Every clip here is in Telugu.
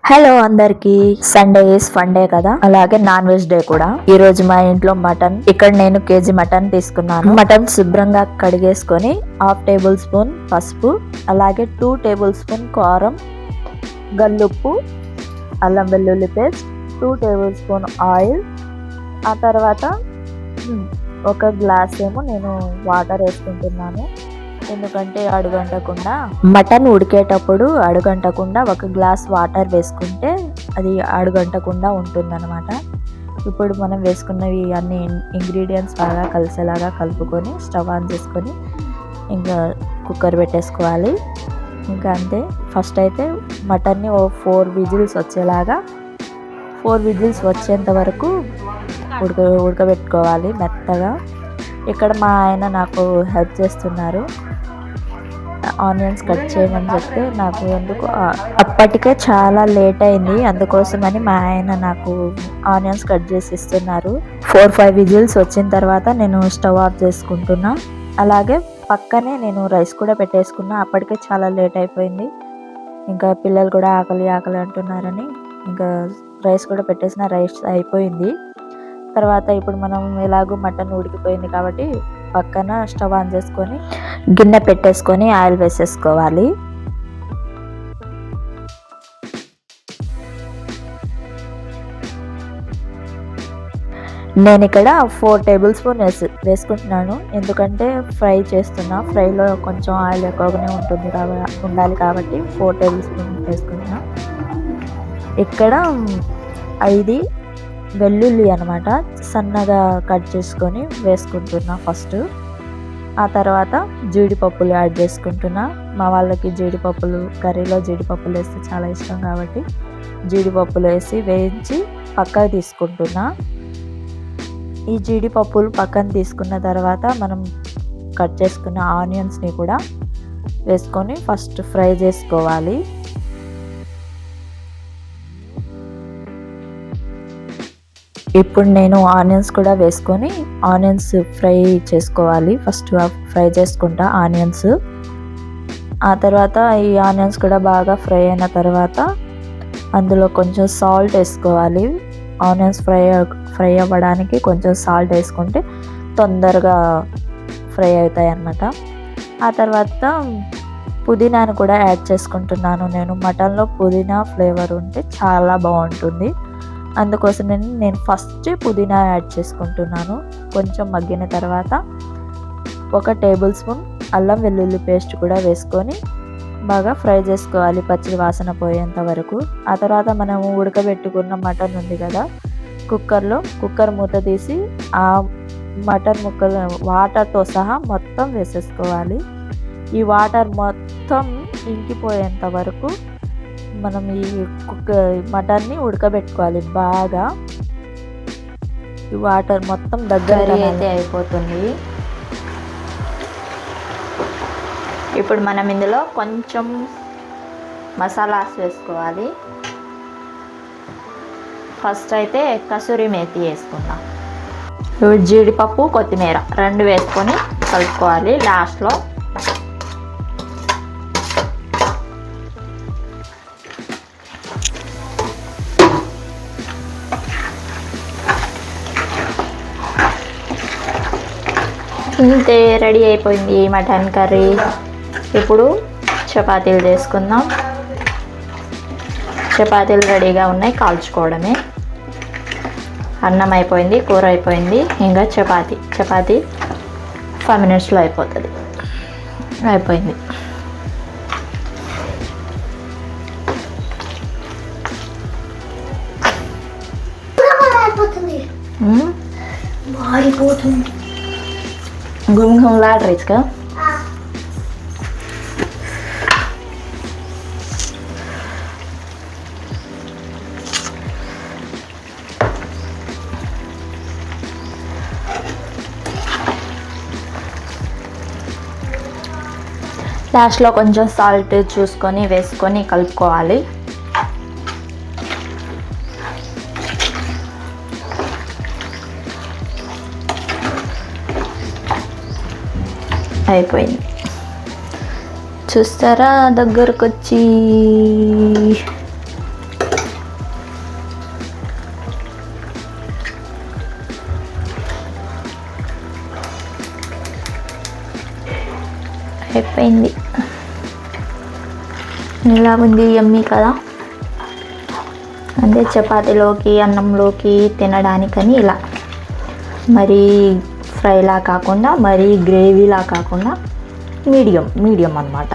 హలో అందరికి. సండే ఇస్ ఫన్ డే కదా, అలాగే నాన్ వెజ్ డే కూడా. ఈ రోజు మా ఇంట్లో మటన్. ఇక్కడ నేను కేజీ మటన్ తీసుకున్నాను. మటన్ శుభ్రంగా కడిగేసుకొని 1/2 టేబుల్ స్పూన్ పసుపు, అలాగే 2 టేబుల్ స్పూన్ కారం, గల్లుప్పు, అల్లం వెల్లుల్లి పేస్ట్, 2 టేబుల్ స్పూన్ ఆయిల్, ఆ తర్వాత ఒక గ్లాస్ ఏమో నేను వాటర్ వేసుకుంటున్నాను. ఎందుకంటే అడుగంటకుండా, మటన్ ఉడికేటప్పుడు అడుగంటకుండా ఒక గ్లాస్ వాటర్ వేసుకుంటే అది అడుగంటకుండా ఉంటుందన్నమాట. ఇప్పుడు మనం వేసుకున్నవి అన్ని ఇంగ్రీడియంట్స్ బాగా కలిసేలాగా కలుపుకొని స్టవ్ ఆన్ చేసుకొని ఇంకా కుక్కర్ పెట్టేసుకోవాలి. ఇంకా అంతే. ఫస్ట్ అయితే మటన్ని 4 విజిల్స్ వచ్చేలాగా 4 విజిల్స్ వచ్చేంత వరకు ఉడకబెట్టుకోవాలి మెత్తగా. ఇక్కడ మా ఆయన నాకు హెల్ప్ చేస్తున్నారు. ఆనియన్స్ కట్ చేయమని చెప్తే నాకు ఎందుకు అప్పటికే చాలా లేట్ అయింది, అందుకోసమని మా ఆయన నాకు ఆనియన్స్ కట్ చేసి ఇస్తున్నారు. 4-5 విజిల్స్ వచ్చిన తర్వాత నేను స్టవ్ ఆఫ్ చేసుకుంటున్నా. అలాగే పక్కనే నేను రైస్ కూడా పెట్టేసుకున్నా. అప్పటికే చాలా లేట్ అయిపోయింది. ఇంకా పిల్లలు కూడా ఆకలి ఆకలి అంటున్నారని ఇంకా రైస్ కూడా పెట్టేసిన. రైస్ అయిపోయింది. తర్వాత ఇప్పుడు మనం ఎలాగో మటన్ ఉడికిపోయింది కాబట్టి పక్కన స్టవ్ ఆన్ చేసుకొని గిన్నె పెట్టేసుకొని ఆయిల్ వేసేసుకోవాలి. నేను ఇక్కడ 4 టేబుల్ స్పూన్ వేసుకుంటున్నాను. ఎందుకంటే ఫ్రై చేస్తున్నా. ఫ్రైలో కొంచెం ఆయిల్ ఎక్కువగానే ఉండాలి కాబట్టి 4 టేబుల్ స్పూన్ వేసుకుంటున్నా. ఇక్కడ 5 వెల్లుల్లి అనమాట సన్నగా కట్ చేసుకొని వేసుకుంటున్నా ఫస్ట్. ఆ తర్వాత జీడిపప్పులు యాడ్ చేసుకుంటున్నా. మా వాళ్ళకి జీడిపప్పులు, కర్రీలో జీడిపప్పులు వేస్తే చాలా ఇష్టం కాబట్టి జీడిపప్పులు వేసి వేయించి పక్కకు తీసుకుంటున్నా. ఈ జీడిపప్పులు పక్కన తీసుకున్న తర్వాత మనం కట్ చేసుకున్న ఆనియన్స్ని కూడా వేసుకొని ఫస్ట్ ఫ్రై చేసుకోవాలి. ఇప్పుడు నేను ఆనియన్స్ కూడా వేసుకొని ఆనియన్స్ ఫ్రై చేసుకోవాలి. ఫస్ట్ ఫ్రై చేసుకుంటా ఆనియన్స్. ఆ తర్వాత ఈ ఆనియన్స్ కూడా బాగా ఫ్రై అయిన తర్వాత అందులో కొంచెం సాల్ట్ వేసుకోవాలి. ఆనియన్స్ ఫ్రై అవ్వడానికి కొంచెం సాల్ట్ వేసుకుంటే తొందరగా ఫ్రై అవుతాయి అన్నమాట. ఆ తర్వాత పుదీనాను కూడా యాడ్ చేసుకుంటున్నాను. నేను మటన్లో పుదీనా ఫ్లేవర్ ఉంటే చాలా బాగుంటుంది. అందుకోసం నేను ఫస్ట్ పుదీనా యాడ్ చేసుకుంటున్నాను. కొంచెం మగ్గిన తర్వాత 1 టేబుల్ స్పూన్ అల్లం వెల్లుల్లి పేస్ట్ కూడా వేసుకొని బాగా ఫ్రై చేసుకోవాలి పచ్చి వాసన పోయేంత వరకు. ఆ తర్వాత మనము ఉడకబెట్టుకున్న మటన్ ఉంది కదా, కుక్కర్ మూత తీసి ఆ మటన్ ముక్కలు వాటర్తో సహా మొత్తం వేసేసుకోవాలి. ఈ వాటర్ మొత్తం ఇంకిపోయేంత వరకు మనం ఈ మటన్ని ఉడకబెట్టుకోవాలి బాగా. ఈ వాటర్ మొత్తం దగ్గర అయితే అయిపోతుంది. ఇప్పుడు మనం ఇందులో కొంచెం మసాలాస్ వేసుకోవాలి. ఫస్ట్ అయితే కసూరి మేతి వేసుకుందాం. ఇప్పుడు జీడిపప్పు, కొత్తిమీర 2 వేసుకొని కలుపుకోవాలి. లాస్ట్లో ఇంతే, రెడీ అయిపోయింది మటన్ కర్రీ. ఇప్పుడు చపాతీలు చేసుకుందాం. చపాతీలు రెడీగా ఉన్నాయి, కాల్చుకోవడమే. అన్నం అయిపోయింది, కూర అయిపోయింది. ఇంకా చపాతీ 5 మినిట్స్లో అయిపోతుంది. అయిపోయింది. గుమ్గుమ్లాడరేచ్చుగా. లాస్ట్లో కొంచెం సాల్ట్ చూసుకొని వేసుకొని కలుపుకోవాలి. అయిపోయింది. చూస్తారా దగ్గరకు వచ్చి అయిపోయింది. ఎలా ఉంది, యమ్మీ కదా. అంటే చపాతీలోకి అన్నంలోకి తినడానికని ఇలా మరీ ఫ్రైలా కాకుండా మరీ గ్రేవీలా కాకుండా మీడియం అన్నమాట.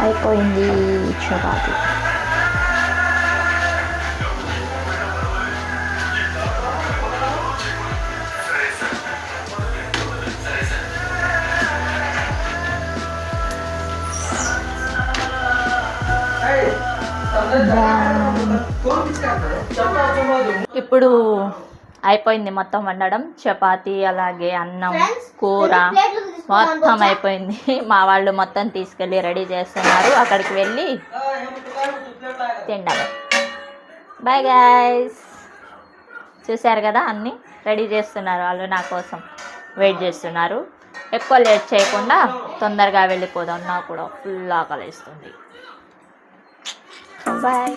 అయిపోయింది చపాతీ. ఇప్పుడు అయిపోయింది మొత్తం వండడం. చపాతీ అలాగే అన్నం కూర మొత్తం అయిపోయింది. మా వాళ్ళు మొత్తం తీసుకెళ్ళి రెడీ చేస్తున్నారు. అక్కడికి వెళ్ళి తిండాలి. Bye guys. చూశారు కదా, అన్నీ రెడీ చేస్తున్నారు వాళ్ళు, నా కోసం వెయిట్ చేస్తున్నారు. ఎక్కువ లేట్ చేయకుండా తొందరగా వెళ్ళిపోదాం, నాకు కూడా ఫుల్ ఆకలిస్తుంది. బాయ్.